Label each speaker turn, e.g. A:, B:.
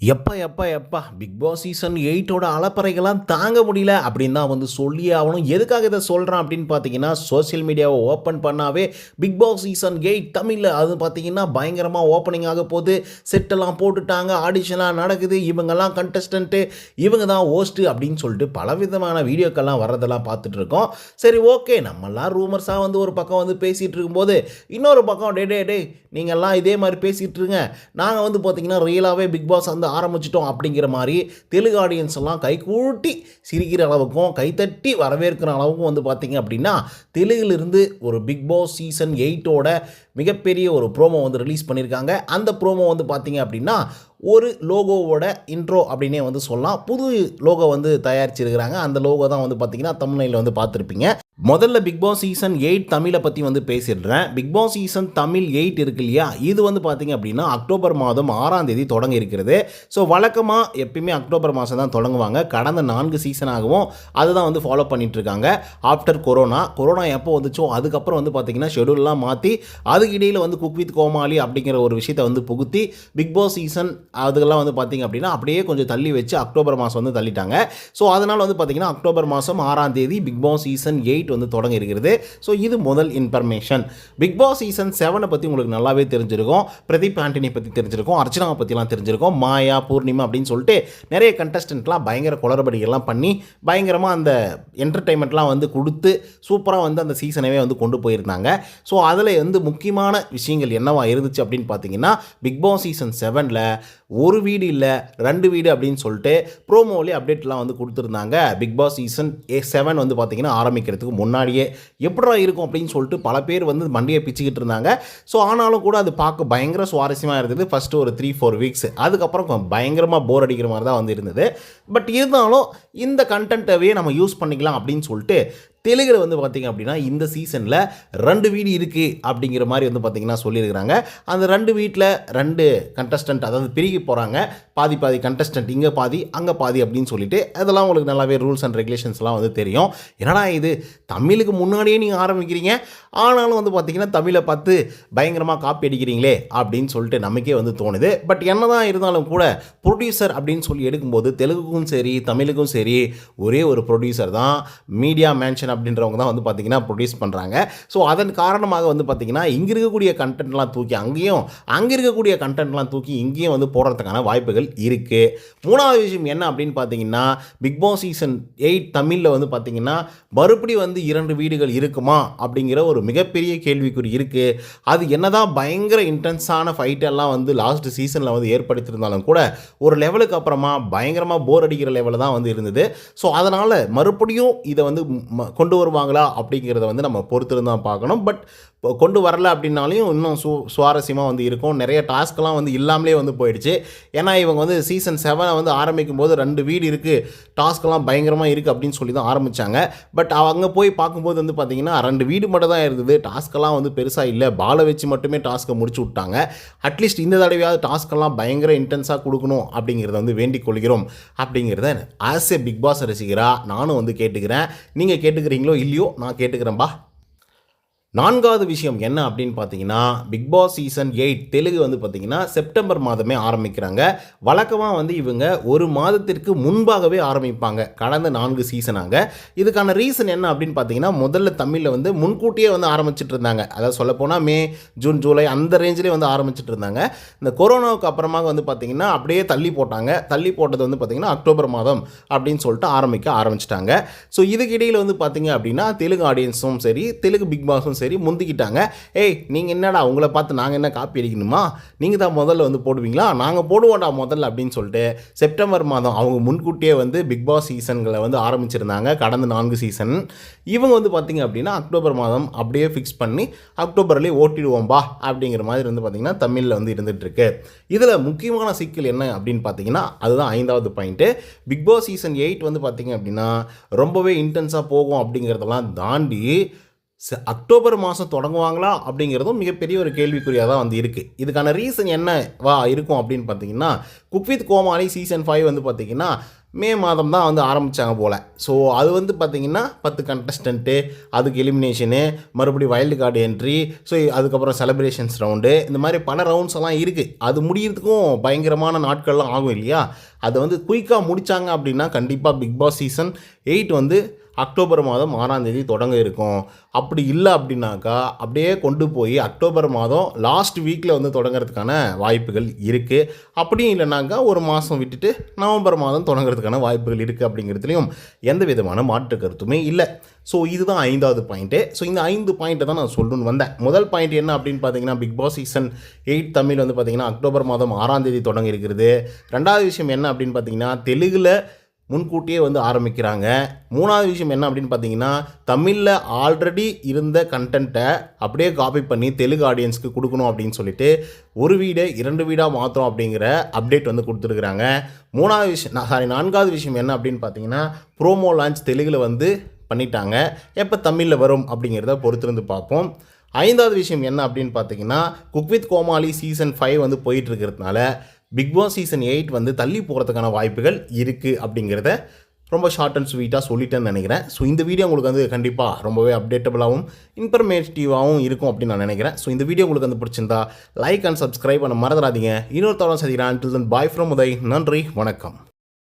A: எப்பா எப்பா எப்பா பிக் பாஸ் சீசன் 8ஓட அலப்பறைகள்லாம் தாங்க முடியல அப்படின்னு தான் வந்து சொல்லியே ஆகணும். எதுக்காக இதை சொல்கிறேன் அப்படின்னு பார்த்தீங்கன்னா, சோஷியல் மீடியாவை ஓப்பன் பண்ணாவே பிக் பாஸ் சீசன் 8 தமிழில் அது பார்த்தீங்கன்னா பயங்கரமாக ஓப்பனிங் ஆக போகுது. செட்டெல்லாம் போட்டுட்டாங்க, ஆடிஷன்லாம் நடக்குது, இவங்கெல்லாம் கண்டஸ்டன்ட்டு, இவங்க தான் ஹோஸ்ட்டு அப்படின்னு சொல்லிட்டு பலவிதமான வீடியோக்கள்லாம் வர்றதெல்லாம் பார்த்துட்டு இருக்கோம். சரி, ஓகே, நம்மெல்லாம் ரூமர்ஸாக வந்து ஒரு பக்கம் வந்து பேசிகிட்டு இருக்கும்போது, இன்னொரு பக்கம் டே டே டே நீங்கள்லாம் இதே மாதிரி பேசிகிட்டு இருங்க, நாங்கள் வந்து பார்த்தீங்கன்னா ரியலாகவே பிக் பாஸ் வந்து ஆரம்பிச்சிட்டோம் அப்படிங்கிற மாதிரி தெலுங்கு ஆடியன்ஸ் எல்லாம் கைகூட்டி சிரிக்கிற அளவுக்கும் கைத்தட்டி வரவேற்கிற அளவுக்கும் வந்து பார்த்தீங்க அப்படின்னா தெலுங்கிலிருந்து ஒரு பிக் பாஸ் சீசன் 8ஓட மிகப்பெரிய ஒரு ப்ரோமோ வந்து ரிலீஸ் பண்ணியிருக்காங்க. அந்த ப்ரோமோ வந்து பார்த்தீங்க அப்படின்னா ஒரு லோகோவோட இன்ட்ரோ அப்படின்னே வந்து சொல்லலாம். புது லோகோ வந்து தயாரிச்சிருக்கிறாங்க. அந்த லோகோ தான் வந்து பார்த்தீங்கன்னா தமிழ்நிலையில் வந்து பார்த்துருப்பீங்க. முதல்ல பிக் பாஸ் சீசன் 8 தமிழை பற்றி வந்து பேசிடுறேன். பிக் பாஸ் சீசன் தமிழ் 8 இருக்கு இல்லையா, இது வந்து பார்த்தீங்க அப்படின்னா அக்டோபர் மாதம் 6ஆம் தேதி தொடங்க இருக்கிறது. ஸோ வழக்கமாக எப்பயுமே அக்டோபர் மாதம் தான் தொடங்குவாங்க. கடந்த 4 சீசனாகவும் அதுதான் வந்து ஃபாலோ பண்ணிட்டு இருக்காங்க. ஆஃப்டர் கொரோனா எப்போ வந்துச்சோ அதுக்கப்புறம் வந்து பார்த்தீங்கன்னா ஷெடியூல்லாம் மாற்றி அதுக்கு இடையில் வந்து குக் வித் கோமாளி அப்படிங்கிற ஒரு விஷயத்தை வந்து புகுத்தி பிக் பாஸ் சீசன் அதுக்கெல்லாம் வந்து பார்த்தீங்க அப்படின்னா அப்படியே கொஞ்சம் தள்ளி வச்சு அக்டோபர் மாதம் வந்து தள்ளிட்டாங்க. ஸோ அதனால் வந்து பார்த்தீங்கன்னா அக்டோபர் மாதம் 6ஆம் தேதி பிக் பாஸ் சீசன் 8 வந்து தொடங்க இருக்கிறது. ஸோ இது முதல் இன்ஃபர்மேஷன். பிக் பாஸ் சீசன் 7 பற்றி உங்களுக்கு நல்லாவே தெரிஞ்சிருக்கும். பிரதீப் ஆண்டனி பற்றி தெரிஞ்சிருக்கும், அர்ச்சனாவை பற்றிலாம் தெரிஞ்சிருக்கும், மாயா, பூர்ணிமா அப்படின்னு சொல்லிட்டு நிறைய கண்டஸ்டன்ட்லாம் பயங்கர குளறுபடிகள்லாம் பண்ணி பயங்கரமாக அந்த என்டர்டைன்மெண்ட்லாம் வந்து கொடுத்து சூப்பராக வந்து அந்த சீசனவே வந்து கொண்டு போயிருந்தாங்க. ஸோ அதில் வந்து முக்கியமான விஷயங்கள் என்னவா இருந்துச்சு அப்படின்னு பார்த்தீங்கன்னா, பிக் பாஸ் சீசன் 7ல் ஒரு வீடு இல்லை 2 வீடு அப்படின்னு சொல்லிட்டு ப்ரோமோலே அப்டேட்லாம் வந்து கொடுத்துருந்தாங்க. பிக் பாஸ் சீசன் 7 வந்து பார்த்தீங்கன்னா ஆரம்பிக்கிறதுக்கு முன்னாடியே எப்படா இருக்கும் அப்படின்னு சொல்லிட்டு பல பேர் வந்து மண்டியை பிச்சுக்கிட்டு இருந்தாங்க. ஸோ ஆனாலும் கூட அது பார்க்க பயங்கர சுவாரஸ்யமாக இருந்தது ஃபஸ்ட்டு ஒரு 3-4 வீக்ஸ். அதுக்கப்புறம் பயங்கரமாக போர் அடிக்கிற மாதிரி தான் வந்து இருந்தது. பட் இருந்தாலும் இந்த கண்டென்ட்டவே நம்ம யூஸ் பண்ணிக்கலாம் அப்படின்னு சொல்லிட்டு தெலுங்கில் வந்து பார்த்திங்க அப்படின்னா இந்த சீசனில் 2 வீடு இருக்குது அப்படிங்கிற மாதிரி வந்து பார்த்திங்கன்னா சொல்லியிருக்கிறாங்க. அந்த 2 வீட்டில் 2 கண்டஸ்டன்ட் அதாவது பிரிக்கி போகிறாங்க. பாதி கண்டஸ்டன்ட் இங்கே பாதி அங்கே பாதி அப்படின்னு சொல்லிட்டு அதெல்லாம் உங்களுக்கு நல்லாவே ரூல்ஸ் அண்ட் ரெகுலேஷன்ஸ்லாம் வந்து தெரியும். என்னடா இது தமிழுக்கு முன்னாடியே நீங்கள் ஆரம்பிக்கிறீங்க, ஆனாலும் வந்து பார்த்திங்கன்னா தமிழை பார்த்து பயங்கரமாக காப்பி அடிக்கிறீங்களே அப்படின்னு சொல்லிட்டு நமக்கே வந்து தோணுது. பட் என்ன தான் இருந்தாலும் கூட ப்ரொடியூசர் அப்படின்னு சொல்லி எடுக்கும்போது தெலுங்குக்கும் சரி தமிழுக்கும் சரி ஒரே ஒரு ப்ரொடியூசர் தான், மீடியா மேன்ஷன் அப்படின்றவங்க தான் வந்து பார்த்திங்கன்னா ப்ரொடியூஸ் பண்ணுறாங்க. ஸோ அதன் காரணமாக வந்து பார்த்திங்கன்னா இங்கே இருக்கக்கூடிய கண்டென்ட்லாம் தூக்கி அங்கேயும், அங்கே இருக்கக்கூடிய கண்டென்ட்லாம் தூக்கி இங்கேயும் வந்து போடுறதுக்கான வாய்ப்புகள் இருக்குது. மூணாவது விஷயம் என்ன அப்படின்னு பார்த்தீங்கன்னா, பிக் பாஸ் சீசன் 8 தமிழில் வந்து பார்த்திங்கன்னா மறுபடியும் வந்து 2 வீடுகள் இருக்குமா அப்படிங்கிற ஒரு மிகப்பெரிய கேள்விக்குறி இருக்குது. அது என்னதான் பயங்கர இன்டென்ஸான ஃபைட்டெல்லாம் வந்து லாஸ்ட் சீசனில் வந்து ஏற்படுத்தியிருந்தாலும் கூட ஒரு லெவலுக்கு அப்புறமா பயங்கரமாக போர் அடிக்கிற லெவலில் தான் வந்து இருந்தது. ஸோ அதனால் மறுபடியும் இதை வந்து கொண்டு வருவாங்களா அப்படிங்கிறத வந்து நம்ம பொறுத்திருந்து தான் பார்க்கணும். பட் கொண்டு வரல அப்படின்னாலையும் இன்னும் சுவாரஸ்யமாக வந்து இருக்கும். நிறைய டாஸ்க்கெலாம் வந்து இல்லாமலே வந்து போயிடுச்சு. ஏன்னா இவங்க வந்து சீசன் 7 வந்து ஆரம்பிக்கும் போது 2 வீடு இருக்குது, டாஸ்க்கெல்லாம் பயங்கரமாக இருக்குது அப்படின்னு சொல்லி தான் ஆரம்பித்தாங்க. பட் அங்கே போய் பார்க்கும்போது வந்து பார்த்திங்கன்னா 2 வீடு மட்டும் தான் இருந்தது. டாஸ்க்கெல்லாம் வந்து பெருசாக இல்லை, பாலை வச்சு மட்டுமே டாஸ்க்கை முடிச்சு விட்டாங்க. அட்லீஸ்ட் இந்த தடவையாவது டாஸ்க்கெல்லாம் பயங்கர இன்டென்ஸாக கொடுக்கணும் அப்படிங்கிறத வந்து வேண்டிக் கொள்கிறோம் அப்படிங்கிறத ஆஸ் ஏ பிக் பாஸ் ரசிகராக நானும் வந்து கேட்டுக்கிறேன். நீங்கள் கேட்டுக்கிறீங்களோ இல்லையோ, நான் கேட்டுக்கிறேன்பா. நான்காவது விஷயம் என்ன அப்படின்னு பார்த்தீங்கன்னா, பிக் பாஸ் சீசன் 8 தெலுங்கு வந்து பார்த்தீங்கன்னா செப்டம்பர் மாதமே ஆரம்பிக்கிறாங்க. வழக்கமாக வந்து இவங்க ஒரு மாதத்திற்கு முன்பாகவே ஆரம்பிப்பாங்க கடந்த 4 சீசனாங்க. இதுக்கான ரீசன் என்ன அப்படின்னு பார்த்தீங்கன்னா, முதல்ல தமிழில் வந்து முன்கூட்டியே வந்து ஆரம்பிச்சிட்டு இருந்தாங்க. அதாவது சொல்லப்போனால் மே, ஜூன், ஜூலை அந்த ரேஞ்சிலே வந்து ஆரம்பிச்சிட்டு இருந்தாங்க. இந்த கொரோனாவுக்கு அப்புறமாக வந்து பார்த்திங்கன்னா அப்படியே தள்ளி போட்டாங்க. தள்ளி போட்டது வந்து பார்த்திங்கன்னா அக்டோபர் மாதம் அப்படின்னு சொல்லிட்டு ஆரம்பிச்சிட்டாங்க. ஸோ இதுக்கு இடையில் வந்து பார்த்திங்க அப்படின்னா தெலுங்கு ஆடியன்ஸும் சரி தெலுங்கு பிக் பாஸும் சரி முந்திக்கிட்டாங்க. ஏய் நீங்கள் என்னடா உங்களை பார்த்து நாங்கள் என்ன காப்பி அடிக்கணுமா, நீங்கள் தான் முதல்ல வந்து போடுவீங்களா, நாங்கள் போடுவோம்டா முதல்ல அப்படின்னு சொல்லிட்டு செப்டம்பர் மாதம் அவங்க முன்கூட்டியே வந்து பிக் பாஸ் சீசன்களை வந்து ஆரம்பிச்சிருந்தாங்க. கடந்த 4 சீசன் இவங்க வந்து பார்த்திங்க அப்படின்னா அக்டோபர் மாதம் அப்படியே ஃபிக்ஸ் பண்ணி அக்டோபர்லேயே ஓட்டிடுவோம்பா அப்படிங்கிற மாதிரி வந்து பார்த்திங்கன்னா தமிழில் வந்து இருந்துகிட்ருக்கு. இதில் முக்கியமான சிக்கல் என்ன அப்படின்னு பார்த்தீங்கன்னா அதுதான் 5வது பாயிண்ட்டு. பிக் பாஸ் சீசன் 8 வந்து பார்த்திங்க அப்படின்னா ரொம்பவே இன்டென்ஸாக போகும் அப்படிங்கிறதெல்லாம் தாண்டி அக்டோபர் மாதம் தொடங்குவாங்களா அப்படிங்கிறதும் மிகப்பெரிய ஒரு கேள்விக்குறியாக தான் வந்து இருக்குது. இதுக்கான ரீசன் என்னவா இருக்கும் அப்படின்னு பார்த்தீங்கன்னா, குக் வித் கோமாளி சீசன் 5 வந்து பார்த்திங்கன்னா மே மாதம் தான் வந்து ஆரம்பித்தாங்க போல். ஸோ அது வந்து பார்த்திங்கன்னா 10 கண்டஸ்டண்ட்டு, அதுக்கு எலிமினேஷனு, மறுபடியும் வைல்டு கார்டு என்ட்ரி, ஸோ அதுக்கப்புறம் செலிப்ரேஷன்ஸ் ரவுண்டு, இந்த மாதிரி பல ரவுண்ட்ஸ் எல்லாம் இருக்குது. அது முடியறதுக்கும் பயங்கரமான நாட்கள்லாம் ஆகும் இல்லையா? அதை வந்து குயிக்காக முடித்தாங்க அப்படின்னா கண்டிப்பாக பிக் பாஸ் சீசன் 8 வந்து அக்டோபர் மாதம் 6ஆம் தேதி தொடங்க இருக்கும். அப்படி இல்லை அப்படின்னாக்கா அப்படியே கொண்டு போய் அக்டோபர் மாதம் லாஸ்ட் வீக்கில் வந்து தொடங்கிறதுக்கான வாய்ப்புகள் இருக்குது. அப்படியும் இல்லைனாக்கா ஒரு மாதம் விட்டுட்டு நவம்பர் மாதம் தொடங்கிறதுக்கான வாய்ப்புகள் இருக்குது. அப்படிங்கிறதுலையும் எந்த விதமான மாற்று கருத்துமே இல்லை. ஸோ இதுதான் 5வது பாயிண்ட்டு. ஸோ இந்த 5 பாயிண்ட்டை தான் நான் சொல்லணும்னு வந்தேன். முதல் பாயிண்ட் என்ன அப்படின்னு பார்த்தீங்கன்னா, பிக் பாஸ் சீசன் 8 தமிழ் வந்து பார்த்திங்கன்னா அக்டோபர் மாதம் 6ஆம் தேதி தொடங்க இருக்கிறது. 2வது விஷயம் என்ன அப்படின்னு பார்த்தீங்கன்னா, தெலுங்கில் முன்கூட்டியே வந்து ஆரம்பிக்கிறாங்க. 3வது விஷயம் என்ன அப்படின்னு பார்த்தீங்கன்னா, தமிழில் ஆல்ரெடி இருந்த கண்டென்ட்டை அப்படியே காப்பி பண்ணி தெலுங்கு ஆடியன்ஸ்க்கு கொடுக்கணும் அப்படின்னு சொல்லிட்டு ஒரு வீடை 2 வீடாக மாற்றோம் அப்படிங்கிற அப்டேட் வந்து கொடுத்துருக்குறாங்க. 4வது விஷயம் என்ன அப்படின்னு பார்த்தீங்கன்னா, ப்ரோமோ லான்ச் தெலுங்கில் வந்து பண்ணிட்டாங்க. எப்போ தமிழில் வரும் அப்படிங்கிறத பொறுத்திருந்து பார்ப்போம். 5வது விஷயம் என்ன அப்படின்னு பார்த்தீங்கன்னா, குக் வித் கோமாளி சீசன் 5 வந்து போயிட்டுருக்கிறதுனால பிக் பாஸ் சீசன் 8 வந்து தள்ளி போகிறதுக்கான வாய்ப்புகள் இருக்குது அப்படிங்கிறத ரொம்ப ஷார்ட் அண்ட் ஸ்வீட்டாக சொல்லிட்டேன்னு நினைக்கிறேன். ஸோ இந்த வீடியோ உங்களுக்கு வந்து கண்டிப்பாக ரொம்பவே அப்டேட்டபுளாகவும் இன்ஃபர்மேட்டிவாகவும் இருக்கும் அப்படின்னு நான் நினைக்கிறேன். ஸோ இந்த வீடியோ உங்களுக்கு வந்து பிடிச்சிருந்தா லைக் அண்ட் சப்ஸ்கிரைப் பண்ண மறந்துடாதீங்க. இன்னொரு தடவை சந்திக்கிறேன். until then bye from Uday. நன்றி, வணக்கம்.